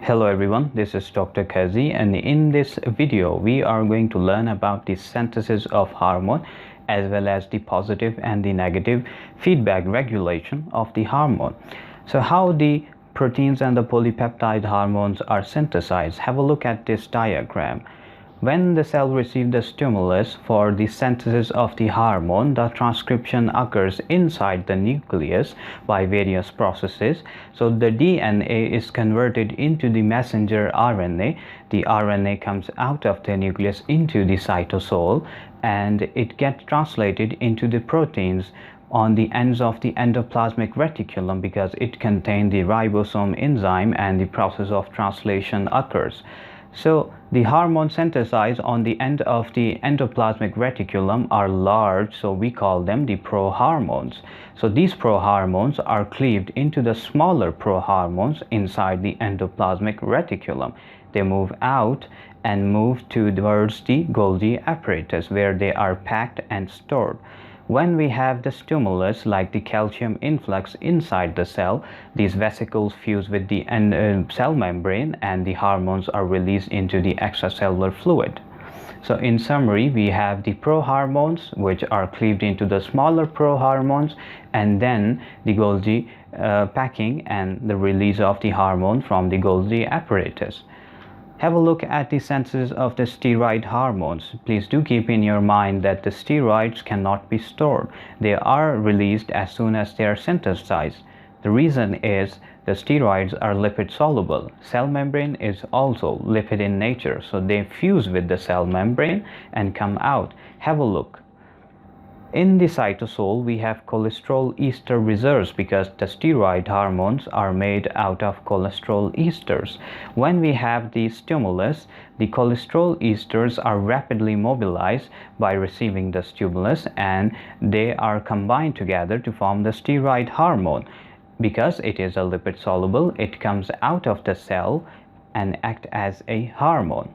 Hello everyone, this is Dr. Kazi, and in this video we are going to learn about the synthesis of hormone as well as the positive and the negative feedback regulation of the hormone. So how the proteins and the polypeptide hormones are synthesized. Have a look at this diagram. When the cell receives the stimulus for the synthesis of the hormone, the transcription occurs inside the nucleus by various processes. So the DNA is converted into the messenger RNA. The RNA comes out of the nucleus into the cytosol, and it gets translated into the proteins on the ends of the endoplasmic reticulum because it contains the ribosome enzyme and the process of translation occurs. So the hormones synthesized on the end of the endoplasmic reticulum are large, so we call them the prohormones. So these prohormones are cleaved into the smaller prohormones inside the endoplasmic reticulum. They move out and move towards the Golgi apparatus where they are packed and stored. When we have the stimulus like the calcium influx inside the cell, these vesicles fuse with the cell membrane and the hormones are released into the extracellular fluid. So in summary, we have the prohormones which are cleaved into the smaller prohormones, and then the Golgi packing and the release of the hormone from the Golgi apparatus. Have a look at the synthesis of the steroid hormones. Please do keep in your mind that the steroids cannot be stored. They are released as soon as they are synthesized. The reason is the steroids are lipid soluble. Cell membrane is also lipid in nature, so they fuse with the cell membrane and come out. Have a look. In the cytosol, we have cholesterol ester reserves because the steroid hormones are made out of cholesterol esters. When we have the stimulus, the cholesterol esters are rapidly mobilized by receiving the stimulus, and they are combined together to form the steroid hormone. Because it is a lipid soluble, it comes out of the cell and acts as a hormone.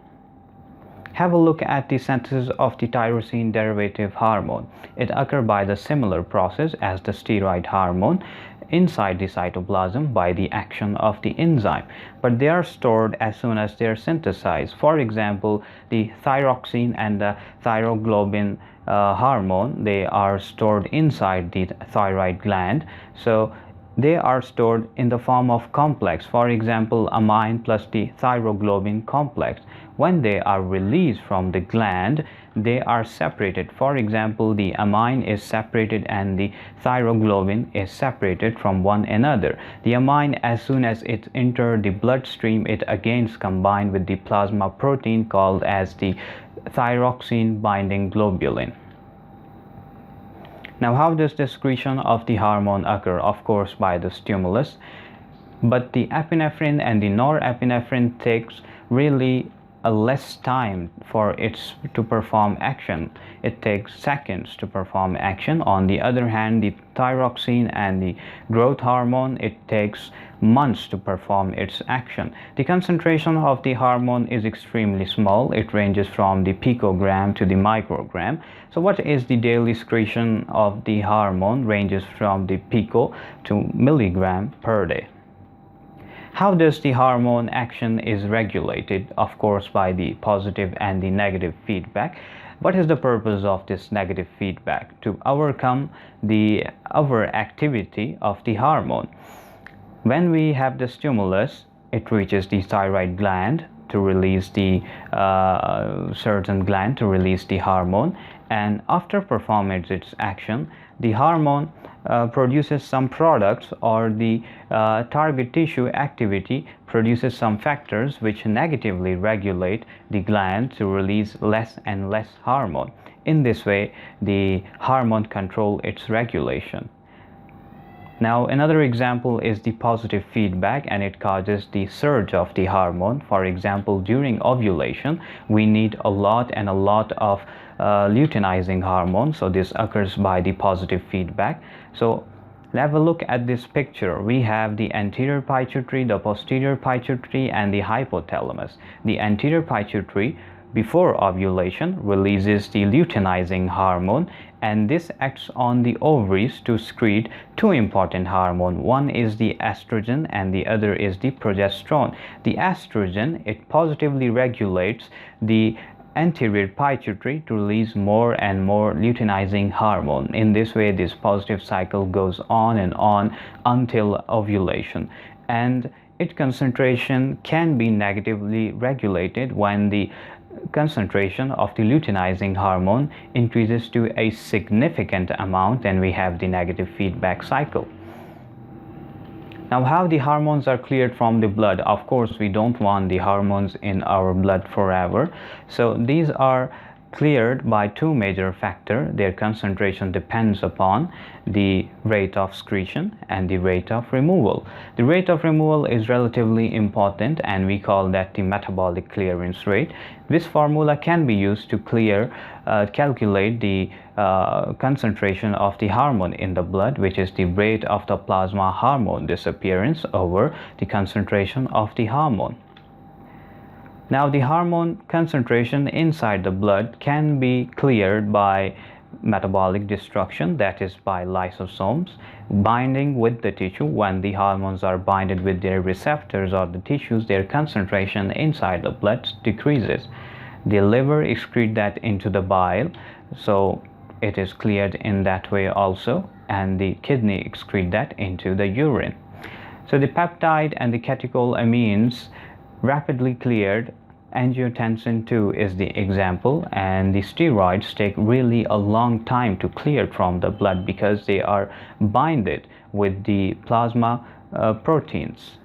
Have a look at the synthesis of the tyrosine derivative hormone. It occurs by the similar process as the steroid hormone inside the cytoplasm by the action of the enzyme, but they are stored as soon as they are synthesized. For example, the thyroxine and the thyroglobin hormone, they are stored inside the thyroid gland. So they are stored in the form of complex, for example, amine plus the thyroglobin complex. When they are released from the gland, they are separated. For example, the amine is separated and the thyroglobin is separated from one another. The amine, as soon as it enters the bloodstream, it again combines with the plasma protein called as the thyroxine binding globulin. Now, how does the secretion of the hormone occur? Of course, by the stimulus, but the epinephrine and the norepinephrine takes really a less time for it to perform action. It takes seconds to perform action. On the other hand, the thyroxine and the growth hormone, it takes months to perform its action. The concentration of the hormone is extremely small. It ranges from the picogram to the microgram. So what is the daily secretion of the hormone? Ranges from the pico to milligram per day. How does the hormone action is regulated? Of course, by the positive and the negative feedback. What is the purpose of this negative feedback? To overcome the overactivity of the hormone. When we have the stimulus, it reaches the thyroid gland to release the certain gland to release the hormone, and after performing its action, the hormone produces some products, or the target tissue activity produces some factors which negatively regulate the gland to release less and less hormone. In this way, the hormone controls its regulation. Now, another example is the positive feedback, and it causes the surge of the hormone. For example, during ovulation, we need a lot of luteinizing hormone. So this occurs by the positive feedback. So have a look at this picture. We have the anterior pituitary, the posterior pituitary, and the hypothalamus. The anterior pituitary before ovulation releases the luteinizing hormone, and this acts on the ovaries to secrete two important hormones. One is the estrogen and the other is the progesterone. The estrogen, it positively regulates the anterior pituitary to release more and more luteinizing hormone. In this way, this positive cycle goes on and on until ovulation, and its concentration can be negatively regulated when the concentration of the luteinizing hormone increases to a significant amount, and we have the negative feedback cycle. Now, how the hormones are cleared from the blood? Of course, we don't want the hormones in our blood forever. So these are cleared by two major factors. Their concentration depends upon the rate of secretion and the rate of removal. The rate of removal is relatively important, and we call that the metabolic clearance rate. This formula can be used to calculate the concentration of the hormone in the blood, which is the rate of the plasma hormone disappearance over the concentration of the hormone. Now, the hormone concentration inside the blood can be cleared by metabolic destruction, that is by lysosomes binding with the tissue. When the hormones are binded with their receptors or the tissues, their concentration inside the blood decreases. The liver excretes that into the bile, so it is cleared in that way also, and the kidney excrete that into the urine. So the peptide and the catecholamines rapidly cleared. Angiotensin 2 is the example, and the steroids take really a long time to clear from the blood because they are binded with the plasma proteins.